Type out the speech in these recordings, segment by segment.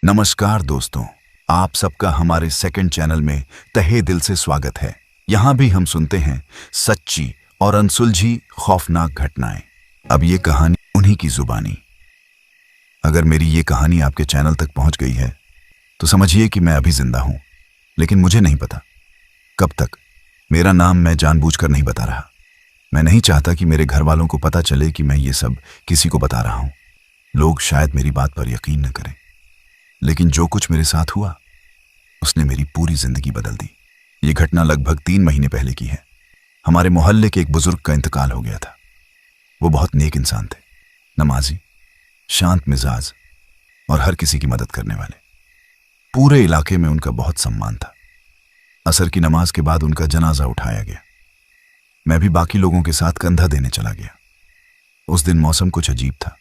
नमस्कार दोस्तों, आप सबका हमारे सेकंड चैनल में तहे दिल से स्वागत है। यहाँ भी हम सुनते हैं सच्ची और अनसुलझी खौफनाक घटनाएं। अब ये कहानी उन्हीं की जुबानी। अगर मेरी ये कहानी आपके चैनल तक पहुंच गई है तो समझिए कि मैं अभी जिंदा हूं, लेकिन मुझे नहीं पता कब तक। मेरा नाम मैं जानबूझकर नहीं बता रहा। मैं नहीं चाहता कि मेरे घर वालों को पता चले कि मैं ये सब किसी को बता रहा हूं। लोग शायद मेरी बात पर यकीन न करें, लेकिन जो कुछ मेरे साथ हुआ उसने मेरी पूरी जिंदगी बदल दी। ये घटना लगभग 3 महीने पहले की है। हमारे मोहल्ले के एक बुजुर्ग का इंतकाल हो गया था। वो बहुत नेक इंसान थे, नमाजी, शांत मिजाज और हर किसी की मदद करने वाले। पूरे इलाके में उनका बहुत सम्मान था। असर की नमाज के बाद उनका जनाजा उठाया गया। मैं भी बाकी लोगों के साथ कंधा देने चला गया। उस दिन मौसम कुछ अजीब था।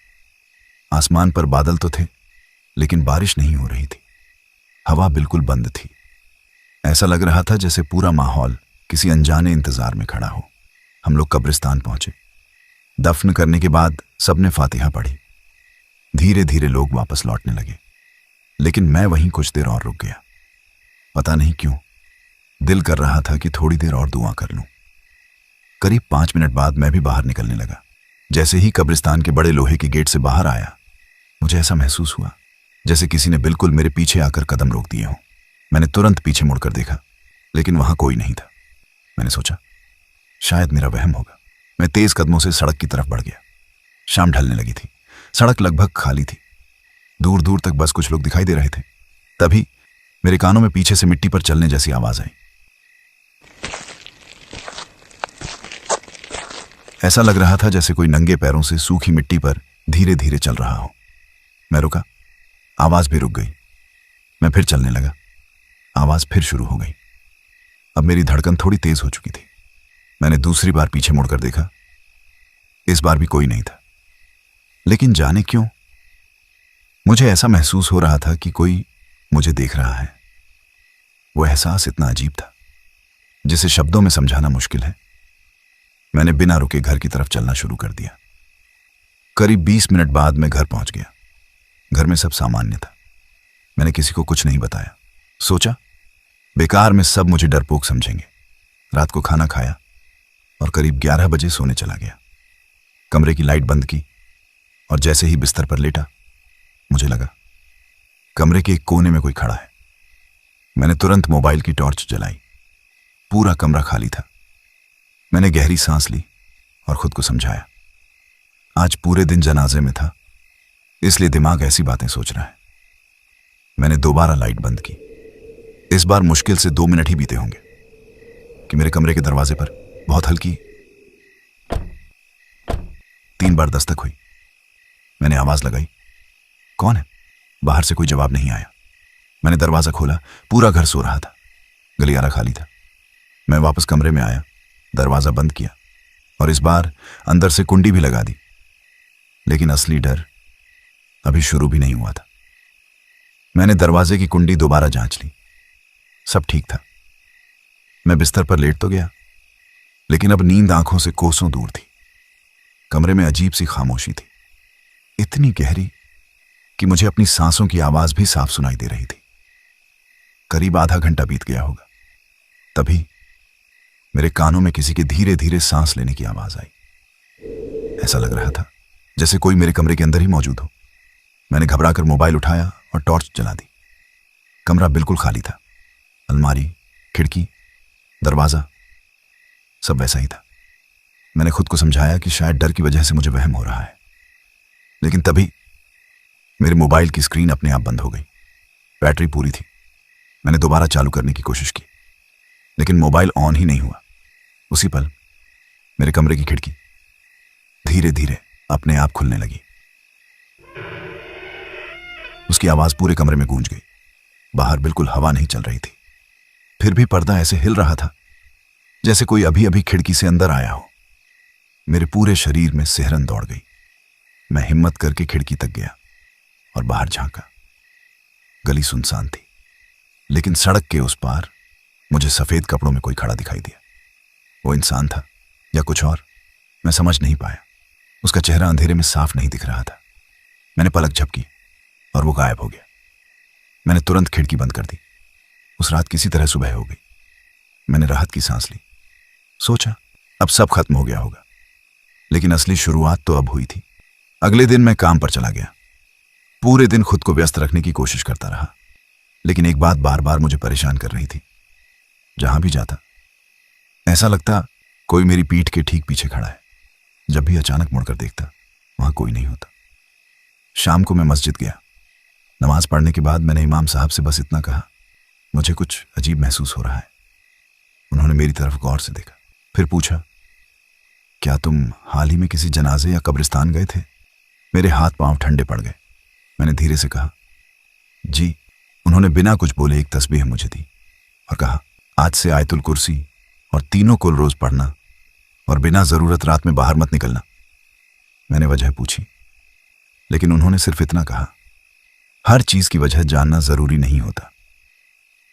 आसमान पर बादल तो थे, लेकिन बारिश नहीं हो रही थी। हवा बिल्कुल बंद थी। ऐसा लग रहा था जैसे पूरा माहौल किसी अनजाने इंतजार में खड़ा हो। हम लोग कब्रिस्तान पहुंचे। दफन करने के बाद सबने फातिहा पढ़ी। धीरे धीरे लोग वापस लौटने लगे, लेकिन मैं वहीं कुछ देर और रुक गया। पता नहीं क्यों, दिल कर रहा था कि थोड़ी देर और दुआ कर लूं। करीब 5 मिनट बाद मैं भी बाहर निकलने लगा। जैसे ही कब्रिस्तान के बड़े लोहे के गेट से बाहर आया, मुझे ऐसा महसूस हुआ जैसे किसी ने बिल्कुल मेरे पीछे आकर कदम रोक दिए हों। मैंने तुरंत पीछे मुड़कर देखा, लेकिन वहां कोई नहीं था। मैंने सोचा शायद मेरा वहम होगा। मैं तेज कदमों से सड़क की तरफ बढ़ गया। शाम ढलने लगी थी। सड़क लगभग खाली थी। दूर दूर तक बस कुछ लोग दिखाई दे रहे थे। तभी मेरे कानों में पीछे से मिट्टी पर चलने जैसी आवाज आई। ऐसा लग रहा था जैसे कोई नंगे पैरों से सूखी मिट्टी पर धीरे धीरे चल रहा हो। मैं रुका, आवाज भी रुक गई। मैं फिर चलने लगा, आवाज फिर शुरू हो गई। अब मेरी धड़कन थोड़ी तेज हो चुकी थी। मैंने दूसरी बार पीछे मुड़कर देखा। इस बार भी कोई नहीं था, लेकिन जाने क्यों मुझे ऐसा महसूस हो रहा था कि कोई मुझे देख रहा है। वो एहसास इतना अजीब था जिसे शब्दों में समझाना मुश्किल है। मैंने बिना रुके घर की तरफ चलना शुरू कर दिया। करीब 20 मिनट बाद मैं घर पहुंच गया। घर में सब सामान्य था। मैंने किसी को कुछ नहीं बताया। सोचा बेकार में सब मुझे डरपोक समझेंगे। रात को खाना खाया और करीब 11 बजे सोने चला गया। कमरे की लाइट बंद की और जैसे ही बिस्तर पर लेटा, मुझे लगा कमरे के एक कोने में कोई खड़ा है। मैंने तुरंत मोबाइल की टॉर्च जलाई। पूरा कमरा खाली था। मैंने गहरी सांस ली और खुद को समझाया, आज पूरे दिन जनाजे में था, इसलिए दिमाग ऐसी बातें सोच रहा है। मैंने दोबारा लाइट बंद की। इस बार मुश्किल से 2 मिनट ही बीते होंगे कि मेरे कमरे के दरवाजे पर बहुत हल्की 3 बार दस्तक हुई। मैंने आवाज लगाई, कौन है? बाहर से कोई जवाब नहीं आया। मैंने दरवाजा खोला। पूरा घर सो रहा था। गलियारा खाली था। मैं वापस कमरे में आया, दरवाजा बंद किया और इस बार अंदर से कुंडी भी लगा दी। लेकिन असली डर अभी शुरू भी नहीं हुआ था। मैंने दरवाजे की कुंडी दोबारा जांच ली। सब ठीक था। मैं बिस्तर पर लेट तो गया, लेकिन अब नींद आंखों से कोसों दूर थी। कमरे में अजीब सी खामोशी थी, इतनी गहरी कि मुझे अपनी सांसों की आवाज भी साफ सुनाई दे रही थी। करीब आधा घंटा बीत गया होगा। तभी मेरे कानों में किसी के धीरे धीरे सांस लेने की आवाज आई। ऐसा लग रहा था जैसे कोई मेरे कमरे के अंदर ही मौजूद हो। मैंने घबराकर मोबाइल उठाया और टॉर्च जला दी। कमरा बिल्कुल खाली था। अलमारी, खिड़की, दरवाजा सब वैसा ही था। मैंने खुद को समझाया कि शायद डर की वजह से मुझे वहम हो रहा है, लेकिन तभी मेरे मोबाइल की स्क्रीन अपने आप बंद हो गई। बैटरी पूरी थी। मैंने दोबारा चालू करने की कोशिश की, लेकिन मोबाइल ऑन ही नहीं हुआ। उसी पल मेरे कमरे की खिड़की धीरे धीरे अपने आप खुलने लगी। उसकी आवाज पूरे कमरे में गूंज गई। बाहर बिल्कुल हवा नहीं चल रही थी, फिर भी पर्दा ऐसे हिल रहा था जैसे कोई अभी अभी खिड़की से अंदर आया हो। मेरे पूरे शरीर में सिहरन दौड़ गई। मैं हिम्मत करके खिड़की तक गया और बाहर झांका। गली सुनसान थी, लेकिन सड़क के उस पार मुझे सफेद कपड़ों में कोई खड़ा दिखाई दिया। वो इंसान था या कुछ और, मैं समझ नहीं पाया। उसका चेहरा अंधेरे में साफ नहीं दिख रहा था। मैंने पलक झपकी और वो गायब हो गया। मैंने तुरंत खिड़की बंद कर दी। उस रात किसी तरह सुबह हो गई। मैंने राहत की सांस ली। सोचा अब सब खत्म हो गया होगा, लेकिन असली शुरुआत तो अब हुई थी। अगले दिन मैं काम पर चला गया। पूरे दिन खुद को व्यस्त रखने की कोशिश करता रहा, लेकिन एक बात बार बार मुझे परेशान कर रही थी। जहां भी जाता ऐसा लगता कोई मेरी पीठ के ठीक पीछे खड़ा है। जब भी अचानक मुड़कर देखता, वहां कोई नहीं होता। शाम को मैं मस्जिद गया। नमाज पढ़ने के बाद मैंने इमाम साहब से बस इतना कहा, मुझे कुछ अजीब महसूस हो रहा है। उन्होंने मेरी तरफ गौर से देखा, फिर पूछा, क्या तुम हाल ही में किसी जनाजे या कब्रिस्तान गए थे? मेरे हाथ पांव ठंडे पड़ गए। मैंने धीरे से कहा, जी। उन्होंने बिना कुछ बोले एक तस्बीह मुझे दी और कहा, आज से आयतुल कुर्सी और तीनों कुल रोज पढ़ना और बिना जरूरत रात में बाहर मत निकलना। मैंने वजह पूछी, लेकिन उन्होंने सिर्फ इतना कहा, हर चीज की वजह जानना जरूरी नहीं होता।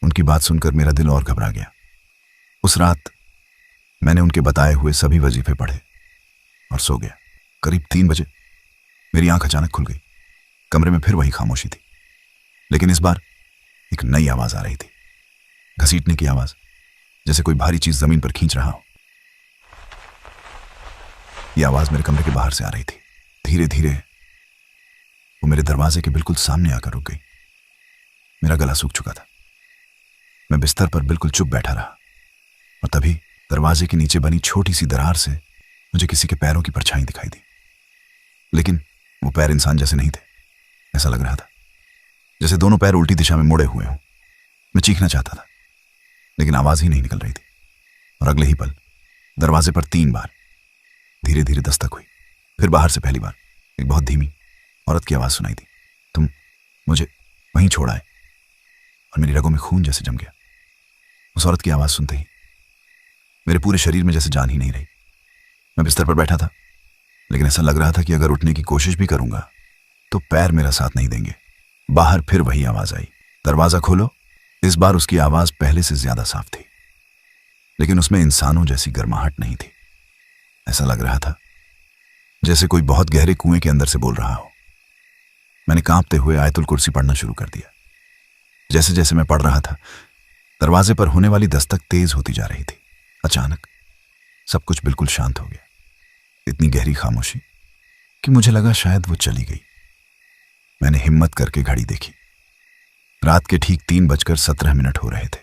उनकी बात सुनकर मेरा दिल और घबरा गया। उस रात मैंने उनके बताए हुए सभी वजीफे पढ़े और सो गया। करीब 3 बजे मेरी आंख अचानक खुल गई। कमरे में फिर वही खामोशी थी, लेकिन इस बार एक नई आवाज आ रही थी, घसीटने की आवाज, जैसे कोई भारी चीज जमीन पर खींच रहा हो। यह आवाज मेरे कमरे के बाहर से आ रही थी। धीरे धीरे वो मेरे दरवाजे के बिल्कुल सामने आकर रुक गई। मेरा गला सूख चुका था। मैं बिस्तर पर बिल्कुल चुप बैठा रहा और तभी दरवाजे के नीचे बनी छोटी सी दरार से मुझे किसी के पैरों की परछाई दिखाई दी। लेकिन वो पैर इंसान जैसे नहीं थे। ऐसा लग रहा था जैसे दोनों पैर उल्टी दिशा में मुड़े हुए हों। मैं चीखना चाहता था, लेकिन आवाज ही नहीं निकल रही थी। और अगले ही पल दरवाजे पर 3 बार धीरे धीरे दस्तक हुई। फिर बाहर से पहली बार एक बहुत धीमी औरत की आवाज सुनाई दी, तुम मुझे वहीं छोड़ आए। और मेरी रगों में खून जैसे जम गया। उस औरत की आवाज सुनते ही मेरे पूरे शरीर में जैसे जान ही नहीं रही। मैं बिस्तर पर बैठा था, लेकिन ऐसा लग रहा था कि अगर उठने की कोशिश भी करूंगा तो पैर मेरा साथ नहीं देंगे। बाहर फिर वही आवाज आई, दरवाजा खोलो। इस बार उसकी आवाज पहले से ज्यादा साफ थी, लेकिन उसमें इंसानों जैसी गर्माहट नहीं थी। ऐसा लग रहा था जैसे कोई बहुत गहरे कुएं के अंदर से बोल रहा हो। मैंने कांपते हुए आयतुल कुर्सी पढ़ना शुरू कर दिया। जैसे जैसे मैं पढ़ रहा था, दरवाजे पर होने वाली दस्तक तेज होती जा रही थी। अचानक सब कुछ बिल्कुल शांत हो गया। इतनी गहरी खामोशी कि मुझे लगा शायद वो चली गई। मैंने हिम्मत करके घड़ी देखी। रात के ठीक 3:17 हो रहे थे।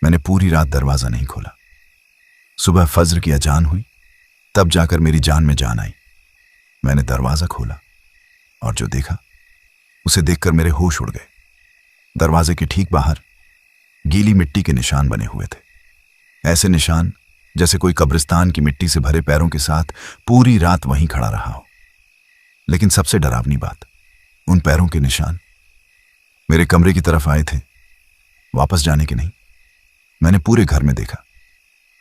मैंने पूरी रात दरवाजा नहीं खोला। सुबह फज्र की अजान हुई, तब जाकर मेरी जान में जान आई। मैंने दरवाजा खोला और जो देखा उसे देखकर मेरे होश उड़ गए। दरवाजे के ठीक बाहर गीली मिट्टी के निशान बने हुए थे। ऐसे निशान जैसे कोई कब्रिस्तान की मिट्टी से भरे पैरों के साथ पूरी रात वहीं खड़ा रहा हो। लेकिन सबसे डरावनी बात, उन पैरों के निशान मेरे कमरे की तरफ आए थे, वापस जाने के नहीं। मैंने पूरे घर में देखा,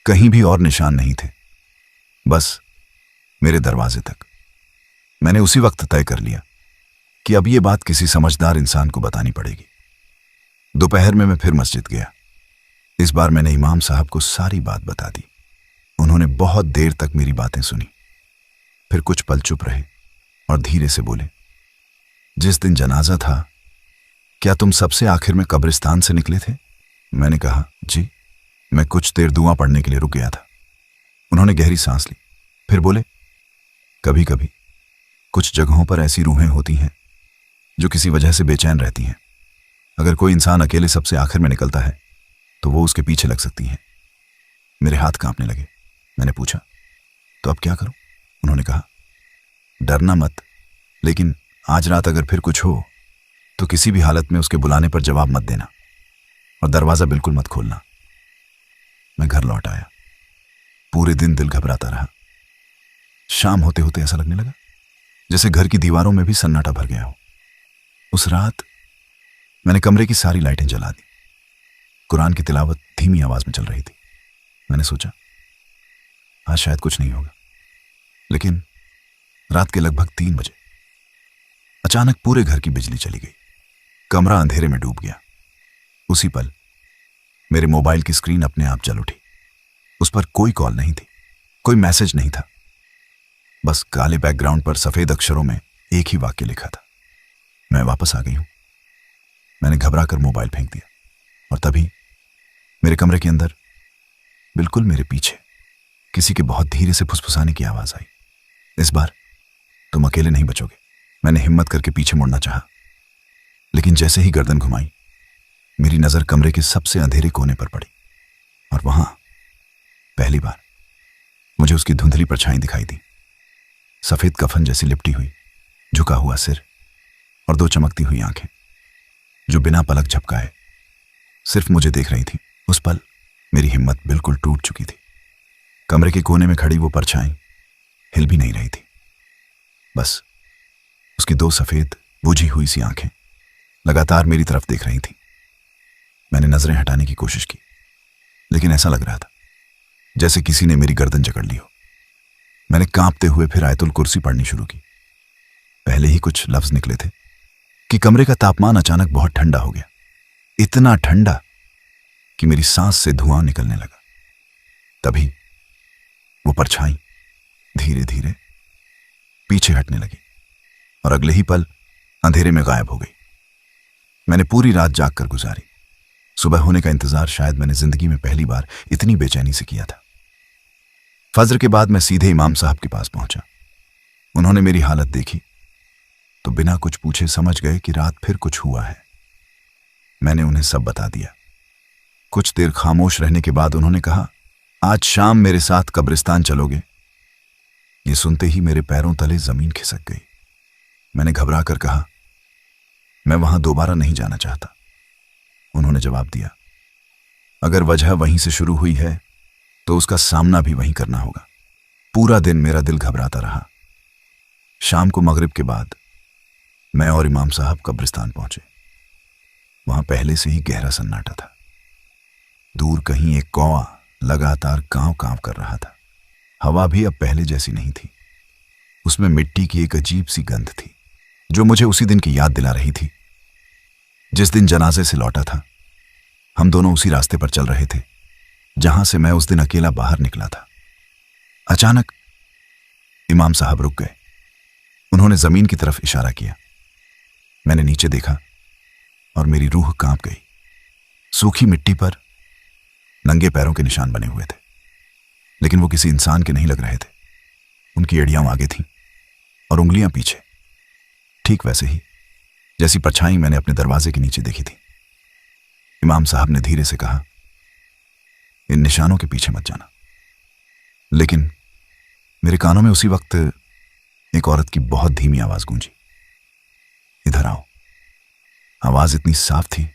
कहीं भी और निशान नहीं थे, बस मेरे दरवाजे तक। मैंने उसी वक्त तय कर लिया कि अब यह बात किसी समझदार इंसान को बतानी पड़ेगी। दोपहर में मैं फिर मस्जिद गया। इस बार मैंने इमाम साहब को सारी बात बता दी। उन्होंने बहुत देर तक मेरी बातें सुनी, फिर कुछ पल चुप रहे और धीरे से बोले, जिस दिन जनाजा था क्या तुम सबसे आखिर में कब्रिस्तान से निकले थे? मैंने कहा, जी। मैं कुछ देर दुआ पढ़ने के लिए रुक गया था। उन्होंने गहरी सांस ली, फिर बोले, कभी कभी कुछ जगहों पर ऐसी रूहें होती हैं जो किसी वजह से बेचैन रहती हैं। अगर कोई इंसान अकेले सबसे आखिर में निकलता है तो वो उसके पीछे लग सकती हैं। मेरे हाथ कांपने लगे। मैंने पूछा, तो अब क्या करूं? उन्होंने कहा, डरना मत, लेकिन आज रात अगर फिर कुछ हो तो किसी भी हालत में उसके बुलाने पर जवाब मत देना और दरवाजा बिल्कुल मत खोलना। मैं घर लौट आया। पूरे दिन दिल घबराता रहा। शाम होते होते ऐसा लगने लगा जैसे घर की दीवारों में भी सन्नाटा भर गया हो। उस रात मैंने कमरे की सारी लाइटें जला दी। कुरान की तिलावत धीमी आवाज में चल रही थी। मैंने सोचा, आज शायद कुछ नहीं होगा। लेकिन रात के लगभग 3 बजे अचानक पूरे घर की बिजली चली गई। कमरा अंधेरे में डूब गया। उसी पल मेरे मोबाइल की स्क्रीन अपने आप जल उठी। उस पर कोई कॉल नहीं थी, कोई मैसेज नहीं था, बस काले बैकग्राउंड पर सफेद अक्षरों में एक ही वाक्य लिखा था, मैं वापस आ गई हूं। मैंने घबरा कर मोबाइल फेंक दिया और तभी मेरे कमरे के अंदर, बिल्कुल मेरे पीछे, किसी के बहुत धीरे से फुसफुसाने की आवाज आई। इस बार तुम अकेले नहीं बचोगे। मैंने हिम्मत करके पीछे मुड़ना चाहा, लेकिन जैसे ही गर्दन घुमाई मेरी नजर कमरे के सबसे अंधेरे कोने पर पड़ी और वहां पहली बार मुझे उसकी धुंधली परछाई दिखाई दी। सफेद कफन जैसी लिपटी हुई, झुका हुआ सिर और दो चमकती हुई आंखें जो बिना पलक झपकाए सिर्फ मुझे देख रही थी। उस पल मेरी हिम्मत बिल्कुल टूट चुकी थी। कमरे के कोने में खड़ी वो परछाई हिल भी नहीं रही थी। बस उसकी दो सफेद बुझी हुई सी आंखें लगातार मेरी तरफ देख रही थी। मैंने नजरें हटाने की कोशिश की, लेकिन ऐसा लग रहा था जैसे किसी ने मेरी गर्दन जकड़ ली हो। मैंने कांपते हुए फिर आयतुल कुर्सी पढ़नी शुरू की। पहले ही कुछ लफ्ज निकले थे कि कमरे का तापमान अचानक बहुत ठंडा हो गया, इतना ठंडा कि मेरी सांस से धुआं निकलने लगा। तभी वो परछाई धीरे धीरे पीछे हटने लगी और अगले ही पल अंधेरे में गायब हो गई। मैंने पूरी रात जाग कर गुजारी। सुबह होने का इंतजार शायद मैंने जिंदगी में पहली बार इतनी बेचैनी से किया था। फजर के बाद मैं सीधे इमाम साहब के पास पहुंचा। उन्होंने मेरी हालत देखी तो बिना कुछ पूछे समझ गए कि रात फिर कुछ हुआ है। मैंने उन्हें सब बता दिया। कुछ देर खामोश रहने के बाद उन्होंने कहा, आज शाम मेरे साथ कब्रिस्तान चलोगे? ये सुनते ही मेरे पैरों तले जमीन खिसक गई। मैंने घबरा कर कहा, मैं वहां दोबारा नहीं जाना चाहता। उन्होंने जवाब दिया, अगर वजह वहीं से शुरू हुई है तो उसका सामना भी वहीं करना होगा। पूरा दिन मेरा दिल घबराता रहा। शाम को मगरिब के बाद मैं और इमाम साहब कब्रिस्तान पहुंचे। वहां पहले से ही गहरा सन्नाटा था। दूर कहीं एक कौवा लगातार कांव कांव कर रहा था। हवा भी अब पहले जैसी नहीं थी। उसमें मिट्टी की एक अजीब सी गंध थी जो मुझे उसी दिन की याद दिला रही थी जिस दिन जनाजे से लौटा था। हम दोनों उसी रास्ते पर चल रहे थे जहां से मैं उस दिन अकेला बाहर निकला था। अचानक इमाम साहब रुक गए। उन्होंने जमीन की तरफ इशारा किया। मैंने नीचे देखा और मेरी रूह कांप गई। सूखी मिट्टी पर नंगे पैरों के निशान बने हुए थे, लेकिन वो किसी इंसान के नहीं लग रहे थे। उनकी एड़ियां आगे थीं और उंगलियां पीछे, ठीक वैसे ही जैसी परछाई मैंने अपने दरवाजे के नीचे देखी थी। इमाम साहब ने धीरे से कहा, इन निशानों के पीछे मत जाना। लेकिन मेरे कानों में उसी वक्त एक औरत की बहुत धीमी आवाज गूंजी, इधर आओ। आवाज इतनी साफ थी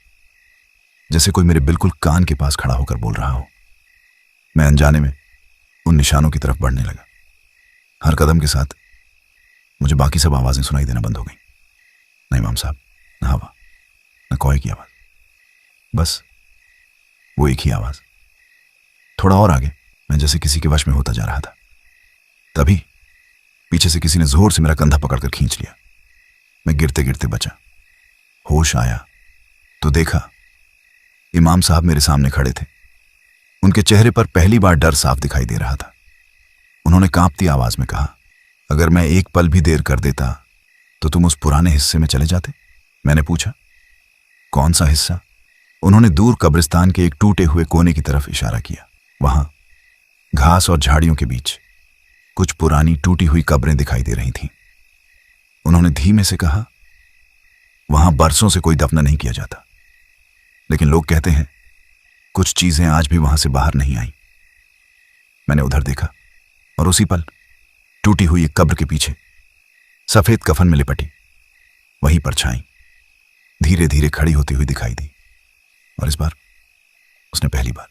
जैसे कोई मेरे बिल्कुल कान के पास खड़ा होकर बोल रहा हो। मैं अनजाने में उन निशानों की तरफ बढ़ने लगा। हर कदम के साथ मुझे बाकी सब आवाजें सुनाई देना बंद हो गई। न इमाम साहब, न हवा, न कौए की आवाज, बस वो एक ही आवाज। थोड़ा और आगे मैं जैसे किसी के वश में होता जा रहा था। तभी पीछे से किसी ने जोर से मेरा कंधा पकड़कर खींच लिया। मैं गिरते गिरते बचा। होश आया तो देखा इमाम साहब मेरे सामने खड़े थे। उनके चेहरे पर पहली बार डर साफ दिखाई दे रहा था। उन्होंने कांपती आवाज में कहा, अगर मैं एक पल भी देर कर देता तो तुम उस पुराने हिस्से में चले जाते? मैंने पूछा, कौन सा हिस्सा? उन्होंने दूर कब्रिस्तान के एक टूटे हुए कोने की तरफ इशारा किया। वहां घास और झाड़ियों के बीच कुछ पुरानी टूटी हुई कब्रें दिखाई दे रही थीं। उन्होंने धीमे से कहा, वहां बरसों से कोई दफन नहीं किया जाता, लेकिन लोग कहते हैं कुछ चीजें आज भी वहां से बाहर नहीं आई। मैंने उधर देखा और उसी पल टूटी हुई एक कब्र के पीछे सफेद कफन में लिपटी वही परछाई धीरे धीरे खड़ी होती हुई दिखाई दी। और इस बार उसने पहली बार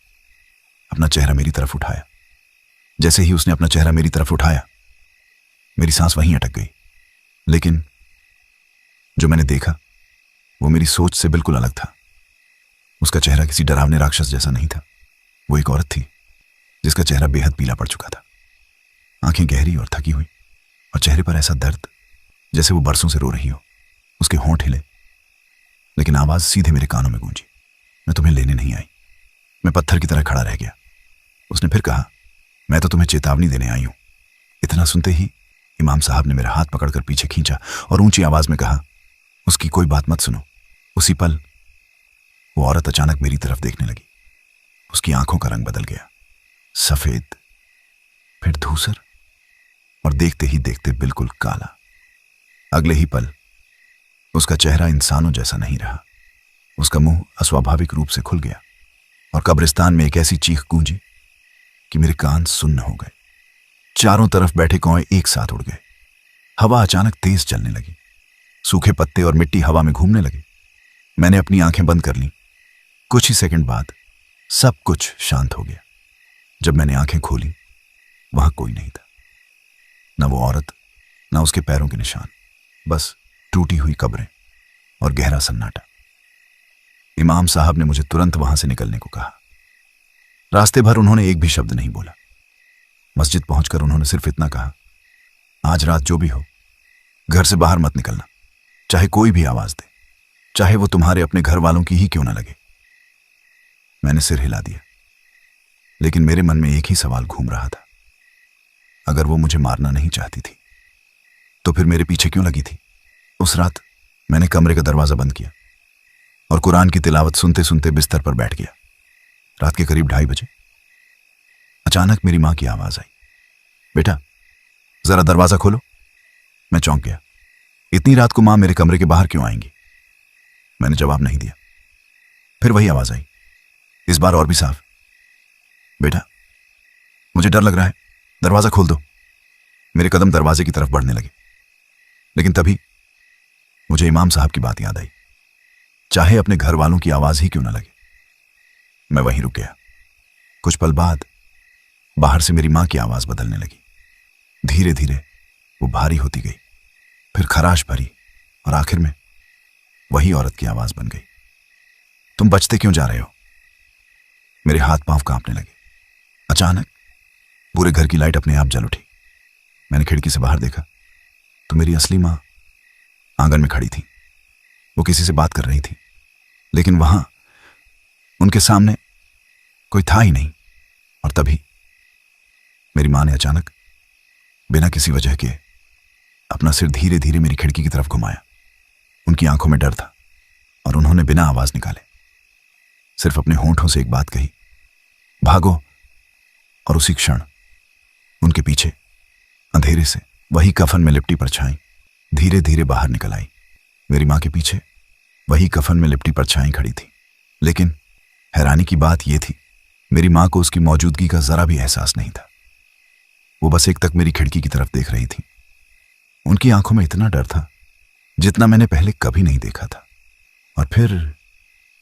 अपना चेहरा मेरी तरफ उठाया। जैसे ही उसने अपना चेहरा मेरी तरफ उठाया, मेरी सांस वहीं अटक गई। लेकिन जो मैंने देखा वो मेरी सोच से बिल्कुल अलग था। उसका चेहरा किसी डरावने राक्षस जैसा नहीं था। वो एक औरत थी जिसका चेहरा बेहद पीला पड़ चुका था। आंखें गहरी और थकी हुई और चेहरे पर ऐसा दर्द जैसे वो बरसों से रो रही हो। उसके होंठ हिले, लेकिन आवाज सीधे मेरे कानों में गूंजी, मैं तुम्हें लेने नहीं आई। मैं पत्थर की तरह खड़ा रह गया। उसने फिर कहा, मैं तो तुम्हें चेतावनी देने आई हूं। इतना सुनते ही इमाम साहब ने मेरा हाथ पकड़कर पीछे खींचा और ऊंची आवाज में कहा, उसकी कोई बात मत सुनो। उसी पल वो औरत अचानक मेरी तरफ देखने लगी। उसकी आंखों का रंग बदल गया, सफेद, फिर धूसर, और देखते ही देखते बिल्कुल काला। अगले ही पल उसका चेहरा इंसानों जैसा नहीं रहा। उसका मुंह अस्वाभाविक रूप से खुल गया और कब्रिस्तान में एक ऐसी चीख गूंजी कि मेरे कान सुन्न हो गए। चारों तरफ बैठे कौए एक साथ उड़ गए। हवा अचानक तेज चलने लगी। सूखे पत्ते और मिट्टी हवा में घूमने लगे। मैंने अपनी आंखें बंद कर लीं। कुछ ही सेकंड बाद सब कुछ शांत हो गया। जब मैंने आंखें खोली, वहां कोई नहीं था। न वो औरत, न उसके पैरों के निशान, बस टूटी हुई कब्रें और गहरा सन्नाटा। इमाम साहब ने मुझे तुरंत वहां से निकलने को कहा। रास्ते भर उन्होंने एक भी शब्द नहीं बोला। मस्जिद पहुंचकर उन्होंने सिर्फ इतना कहा, आज रात जो भी हो, घर से बाहर मत निकलना, चाहे कोई भी आवाज दे, चाहे वो तुम्हारे अपने घर वालों की ही क्यों ना लगे। मैंने सिर हिला दिया, लेकिन मेरे मन में एक ही सवाल घूम रहा था। अगर वो मुझे मारना नहीं चाहती थी तो फिर मेरे पीछे क्यों लगी थी? उस रात मैंने कमरे का दरवाजा बंद किया और कुरान की तिलावत सुनते सुनते बिस्तर पर बैठ गया। रात के करीब 2:30 बजे अचानक मेरी मां की आवाज आई, बेटा जरा दरवाजा खोलो। मैं चौंक गया। इतनी रात को मां मेरे कमरे के बाहर क्यों आएंगी? मैंने जवाब नहीं दिया। फिर वही आवाज आई, इस बार और भी साफ, बेटा मुझे डर लग रहा है, दरवाजा खोल दो। मेरे कदम दरवाजे की तरफ बढ़ने लगे, लेकिन तभी मुझे इमाम साहब की बात याद आई, चाहे अपने घर वालों की आवाज ही क्यों ना लगे। मैं वहीं रुक गया। कुछ पल बाद बाहर से मेरी मां की आवाज बदलने लगी। धीरे धीरे वो भारी होती गई, फिर खराश भरी, और आखिर में वही औरत की आवाज बन गई, तुम बचते क्यों जा रहे हो? मेरे हाथ पांव कांपने लगे। अचानक पूरे घर की लाइट अपने आप जल उठी। मैंने खिड़की से बाहर देखा तो मेरी असली मां आंगन में खड़ी थी। वो किसी से बात कर रही थी, लेकिन वहां उनके सामने कोई था ही नहीं। और तभी मेरी मां ने अचानक बिना किसी वजह के अपना सिर धीरे धीरे मेरी खिड़की की तरफ घुमाया। उनकी आंखों में डर था और उन्होंने बिना आवाज निकाले सिर्फ अपने होंठों से एक बात कही, भागो। और उसी क्षण उनके पीछे अंधेरे से वही कफन में लिपटी परछाई धीरे धीरे बाहर निकल आई। मेरी मां के पीछे वही कफन में लिपटी परछाई खड़ी थी, लेकिन हैरानी की बात यह थी, मेरी मां को उसकी मौजूदगी का जरा भी एहसास नहीं था। वो बस एक तक मेरी खिड़की की तरफ देख रही थी। उनकी आंखों में इतना डर था जितना मैंने पहले कभी नहीं देखा था। और फिर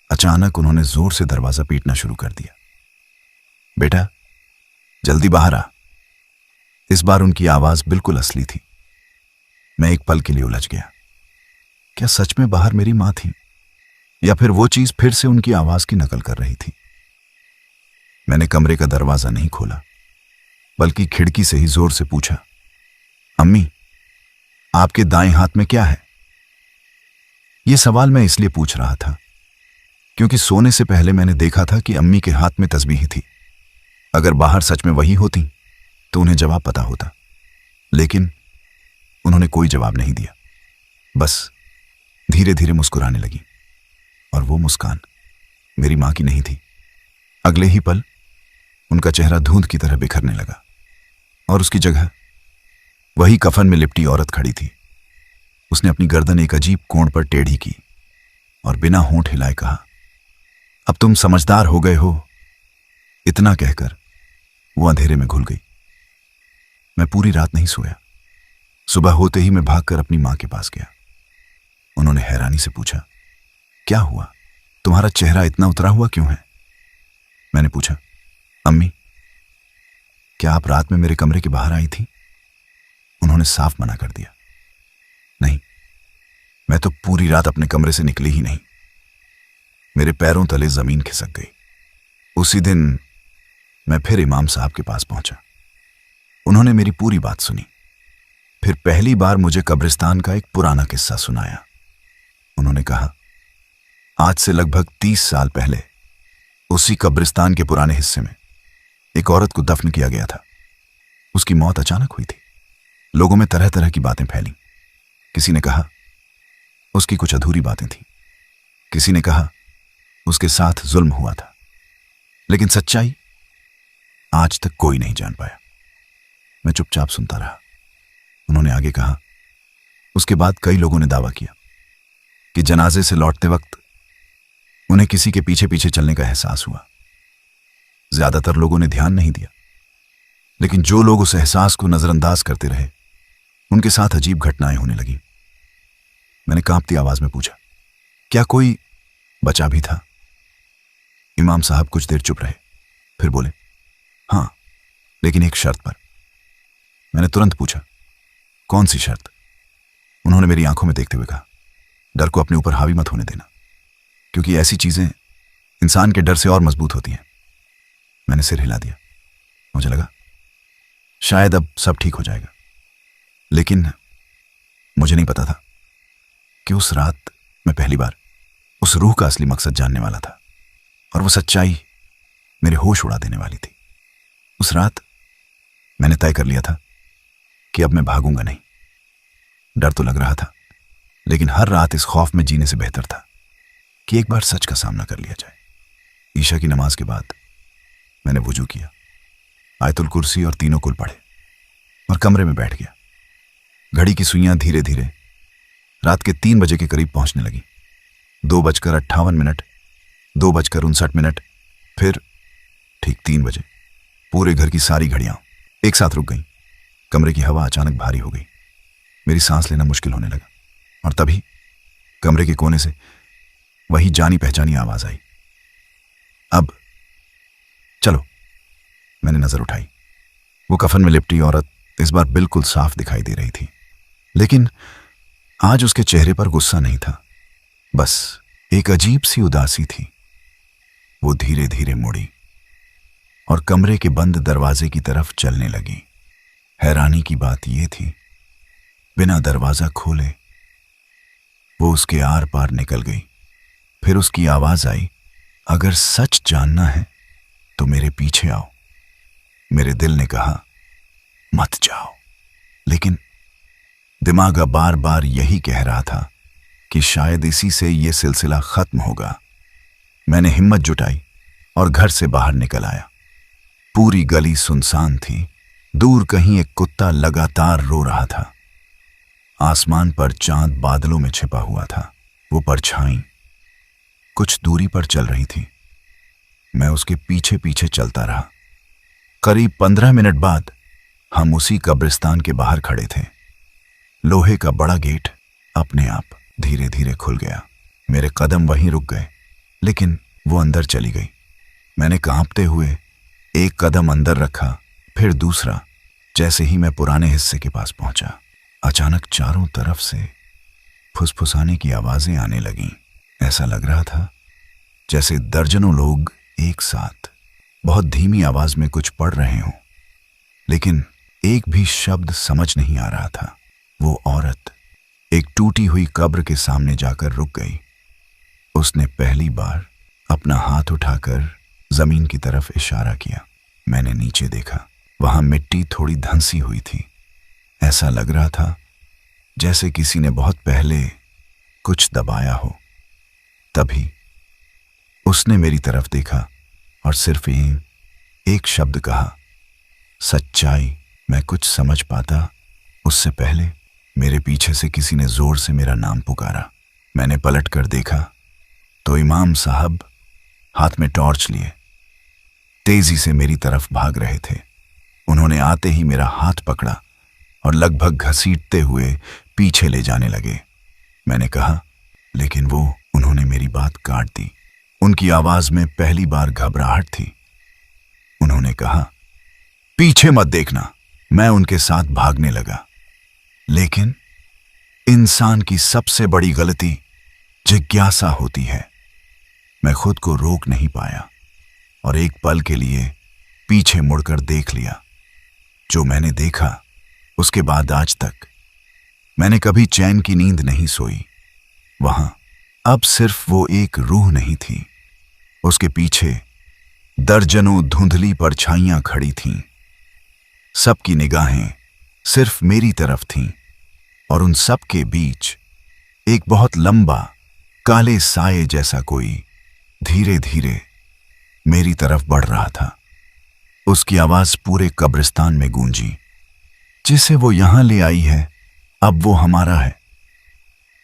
अचानक उन्होंने जोर से दरवाजा पीटना शुरू कर दिया, बेटा जल्दी बाहर आ। इस बार उनकी आवाज बिल्कुल असली थी। मैं एक पल के लिए उलझ गया। क्या सच में बाहर मेरी मां थी, या फिर वो चीज फिर से उनकी आवाज की नकल कर रही थी? मैंने कमरे का दरवाजा नहीं खोला, बल्कि खिड़की से ही जोर से पूछा, अम्मी आपके दाएं हाथ में क्या है? यह सवाल मैं इसलिए पूछ रहा था क्योंकि सोने से पहले मैंने देखा था कि अम्मी के हाथ में तस्बीह थी। अगर बाहर सच में वही होती तो उन्हें जवाब पता होता, लेकिन उन्होंने कोई जवाब नहीं दिया, बस धीरे धीरे मुस्कुराने लगी। और वो मुस्कान मेरी मां की नहीं थी। अगले ही पल उनका चेहरा धुंध की तरह बिखरने लगा और उसकी जगह वही कफन में लिपटी औरत खड़ी थी। उसने अपनी गर्दन एक अजीब कोण पर टेढ़ी की और बिना होंठ हिलाए कहा, अब तुम समझदार हो गए हो। इतना कहकर वो अंधेरे में घुल गई। मैं पूरी रात नहीं सोया। सुबह होते ही मैं भागकर अपनी मां के पास गया। उन्होंने हैरानी से पूछा, क्या हुआ? तुम्हारा चेहरा इतना उतरा हुआ क्यों है? मैंने पूछा, अम्मी क्या आप रात में मेरे कमरे के बाहर आई थी? उन्होंने साफ मना कर दिया, नहीं, मैं तो पूरी रात अपने कमरे से निकली ही नहीं। मेरे पैरों तले जमीन खिसक गई। उसी दिन मैं फिर इमाम साहब के पास पहुंचा। उन्होंने मेरी पूरी बात सुनी, फिर पहली बार मुझे कब्रिस्तान का एक पुराना किस्सा सुनाया। उन्होंने कहा, आज से लगभग 30 साल पहले उसी कब्रिस्तान के पुराने हिस्से में एक औरत को दफन किया गया था। उसकी मौत अचानक हुई थी। लोगों में तरह तरह की बातें फैली। किसी ने कहा उसकी कुछ अधूरी बातें थीं। किसी ने कहा उसके साथ जुल्म हुआ था, लेकिन सच्चाई आज तक कोई नहीं जान पाया। मैं चुपचाप सुनता रहा। उन्होंने आगे कहा, उसके बाद कई लोगों ने दावा किया कि जनाजे से लौटते वक्त उन्हें किसी के पीछे पीछे चलने का एहसास हुआ। ज्यादातर लोगों ने ध्यान नहीं दिया, लेकिन जो लोग उस एहसास को नजरअंदाज करते रहे, उनके साथ अजीब घटनाएं होने लगीं। मैंने कांपती आवाज में पूछा, क्या कोई बचा भी था? इमाम साहब कुछ देर चुप रहे, फिर बोले, हां, लेकिन एक शर्त पर। मैंने तुरंत पूछा, कौन सी शर्त? उन्होंने मेरी आंखों में देखते हुए कहा, डर को अपने ऊपर हावी मत होने देना, क्योंकि ऐसी चीजें इंसान के डर से और मजबूत होती हैं। मैंने सिर हिला दिया। मुझे लगा शायद अब सब ठीक हो जाएगा, लेकिन मुझे नहीं पता था कि उस रात मैं पहली बार उस रूह का असली मकसद जानने वाला था, और वो सच्चाई मेरे होश उड़ा देने वाली थी। उस रात मैंने तय कर लिया था कि अब मैं भागूंगा नहीं। डर तो लग रहा था, लेकिन हर रात इस खौफ में जीने से बेहतर था कि एक बार सच का सामना कर लिया जाए। ईशा की नमाज के बाद मैंने वुजू किया, आयतुल कुर्सी और तीनों कुल पढ़े और कमरे में बैठ गया। घड़ी की सुइयां धीरे धीरे रात के 3 बजे के करीब पहुंचने लगी। 2:58, 2:59, फिर ठीक 3 बजे। पूरे घर की सारी घड़ियां एक साथ रुक गईं। कमरे की हवा अचानक भारी हो गई। मेरी सांस लेना मुश्किल होने लगा, और तभी कमरे के कोने से वही जानी पहचानी आवाज आई, अब चलो। मैंने नजर उठाई। वो कफन में लिपटी औरत इस बार बिल्कुल साफ दिखाई दे रही थी, लेकिन आज उसके चेहरे पर गुस्सा नहीं था, बस एक अजीब सी उदासी थी। वो धीरे धीरे मुड़ी और कमरे के बंद दरवाजे की तरफ चलने लगी। हैरानी की बात यह थी, बिना दरवाजा खोले वो उसके आर पार निकल गई। फिर उसकी आवाज आई, अगर सच जानना है तो मेरे पीछे आओ। मेरे दिल ने कहा, मत जाओ, लेकिन दिमाग बार बार यही कह रहा था कि शायद इसी से यह सिलसिला खत्म होगा। मैंने हिम्मत जुटाई और घर से बाहर निकल आया। पूरी गली सुनसान थी। दूर कहीं एक कुत्ता लगातार रो रहा था। आसमान पर चांद बादलों में छिपा हुआ था। वो परछाई कुछ दूरी पर चल रही थी। मैं उसके पीछे पीछे चलता रहा। करीब 15 मिनट बाद हम उसी कब्रिस्तान के बाहर खड़े थे। लोहे का बड़ा गेट अपने आप धीरे धीरे खुल गया। मेरे कदम वहीं रुक गए, लेकिन वो अंदर चली गई। मैंने कांपते हुए एक कदम अंदर रखा, फिर दूसरा। जैसे ही मैं पुराने हिस्से के पास पहुंचा, अचानक चारों तरफ से फुसफुसाने की आवाजें आने लगीं। ऐसा लग रहा था जैसे दर्जनों लोग एक साथ बहुत धीमी आवाज में कुछ पढ़ रहे हों, लेकिन एक भी शब्द समझ नहीं आ रहा था। वो औरत एक टूटी हुई कब्र के सामने जाकर रुक गई। उसने पहली बार अपना हाथ उठाकर जमीन की तरफ इशारा किया। मैंने नीचे देखा, वहां मिट्टी थोड़ी धंसी हुई थी। ऐसा लग रहा था जैसे किसी ने बहुत पहले कुछ दबाया हो। तभी उसने मेरी तरफ देखा और सिर्फ एक शब्द कहा, सच्चाई। मैं कुछ समझ पाता उससे पहले मेरे पीछे से किसी ने जोर से मेरा नाम पुकारा। मैंने पलट कर देखा तो इमाम साहब हाथ में टॉर्च लिए तेजी से मेरी तरफ भाग रहे थे। उन्होंने आते ही मेरा हाथ पकड़ा और लगभग घसीटते हुए पीछे ले जाने लगे। मैंने कहा, लेकिन उन्होंने मेरी बात काट दी। उनकी आवाज में पहली बार घबराहट थी। उन्होंने कहा, पीछे मत देखना। मैं उनके साथ भागने लगा, लेकिन इंसान की सबसे बड़ी गलती जिज्ञासा होती है। मैं खुद को रोक नहीं पाया और एक पल के लिए पीछे मुड़कर देख लिया। जो मैंने देखा उसके बाद आज तक मैंने कभी चैन की नींद नहीं सोई। वहां अब सिर्फ वो एक रूह नहीं थी, उसके पीछे दर्जनों धुंधली परछाइयां खड़ी थीं। सबकी निगाहें सिर्फ मेरी तरफ थीं और उन सब के बीच एक बहुत लंबा काले साये जैसा कोई धीरे धीरे मेरी तरफ बढ़ रहा था। उसकी आवाज पूरे कब्रिस्तान में गूंजी, जिसे वो यहां ले आई है अब वो हमारा है।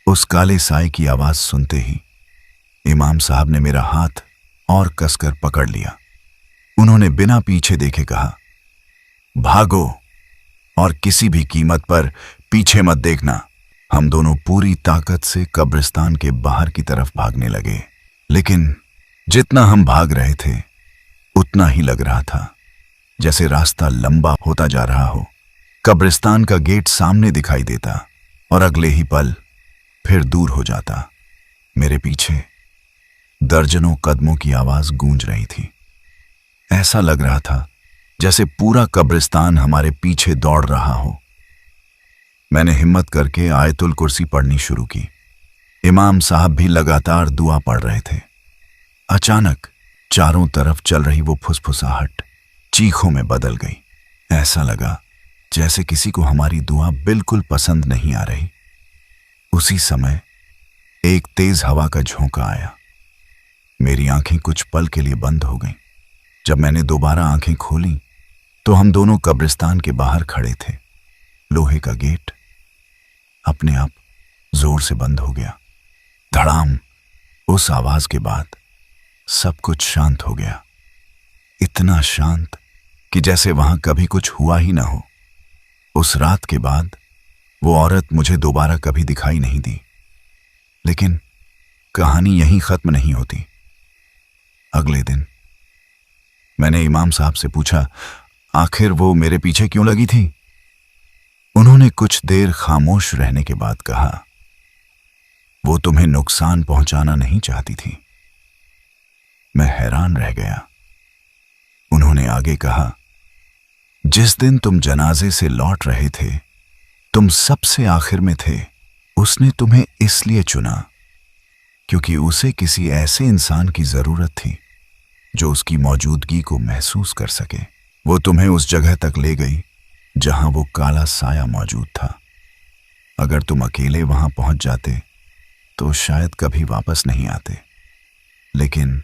उस काले साए की आवाज सुनते ही इमाम साहब ने मेरा हाथ और कसकर पकड़ लिया। उन्होंने बिना पीछे देखे कहा, भागो और किसी भी कीमत पर पीछे मत देखना। हम दोनों पूरी ताकत से कब्रिस्तान के बाहर की तरफ भागने लगे, लेकिन जितना हम भाग रहे थे उतना ही लग रहा था जैसे रास्ता लंबा होता जा रहा हो। कब्रिस्तान का गेट सामने दिखाई देता और अगले ही पल फिर दूर हो जाता। मेरे पीछे दर्जनों कदमों की आवाज गूंज रही थी। ऐसा लग रहा था जैसे पूरा कब्रिस्तान हमारे पीछे दौड़ रहा हो। मैंने हिम्मत करके आयतुल कुर्सी पढ़नी शुरू की। इमाम साहब भी लगातार दुआ पढ़ रहे थे। अचानक चारों तरफ चल रही वो फुसफुसाहट चीखों में बदल गई। ऐसा लगा जैसे किसी को हमारी दुआ बिल्कुल पसंद नहीं आ रही। उसी समय एक तेज हवा का झोंका आया। मेरी आंखें कुछ पल के लिए बंद हो गईं। जब मैंने दोबारा आंखें खोली तो हम दोनों कब्रिस्तान के बाहर खड़े थे। लोहे का गेट अपने आप जोर से बंद हो गया। धड़ाम। उस आवाज के बाद सब कुछ शांत हो गया। इतना शांत कि जैसे वहां कभी कुछ हुआ ही ना हो। उस रात के बाद वो औरत मुझे दोबारा कभी दिखाई नहीं दी। लेकिन कहानी यहीं खत्म नहीं होती। अगले दिन मैंने इमाम साहब से पूछा, आखिर वो मेरे पीछे क्यों लगी थी? उन्होंने कुछ देर खामोश रहने के बाद कहा, वो तुम्हें नुकसान पहुंचाना नहीं चाहती थी। मैं हैरान रह गया। उन्होंने आगे कहा, जिस दिन तुम जनाजे से लौट रहे थे, तुम सबसे आखिर में थे। उसने तुम्हें इसलिए चुना क्योंकि उसे किसी ऐसे इंसान की जरूरत थी जो उसकी मौजूदगी को महसूस कर सके। वो तुम्हें उस जगह तक ले गई जहां वो काला साया मौजूद था। अगर तुम अकेले वहां पहुंच जाते तो शायद कभी वापस नहीं आते, लेकिन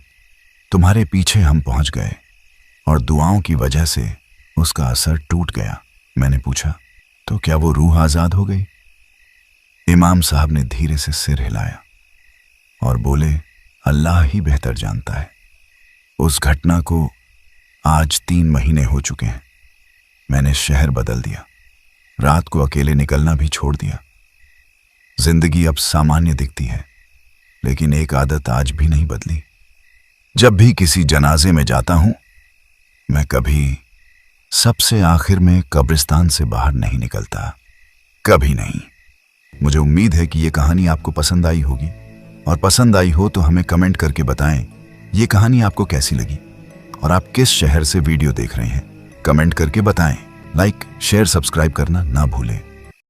तुम्हारे पीछे हम पहुंच गए और दुआओं की वजह से उसका असर टूट गया। मैंने पूछा, तो क्या वो रूह आजाद हो गई? इमाम साहब ने धीरे से सिर हिलाया और बोले, अल्लाह ही बेहतर जानता है। उस घटना को आज 3 महीने हो चुके हैं। मैंने शहर बदल दिया, रात को अकेले निकलना भी छोड़ दिया। जिंदगी अब सामान्य दिखती है, लेकिन एक आदत आज भी नहीं बदली। जब भी किसी जनाजे में जाता हूं, मैं कभी सबसे आखिर में कब्रिस्तान से बाहर नहीं निकलता, कभी नहीं। मुझे उम्मीद है कि ये कहानी आपको पसंद आई होगी, और पसंद आई हो तो हमें कमेंट करके बताएं ये कहानी आपको कैसी लगी और आप किस शहर से वीडियो देख रहे हैं। कमेंट करके बताएं। लाइक, शेयर, सब्सक्राइब करना ना भूलें।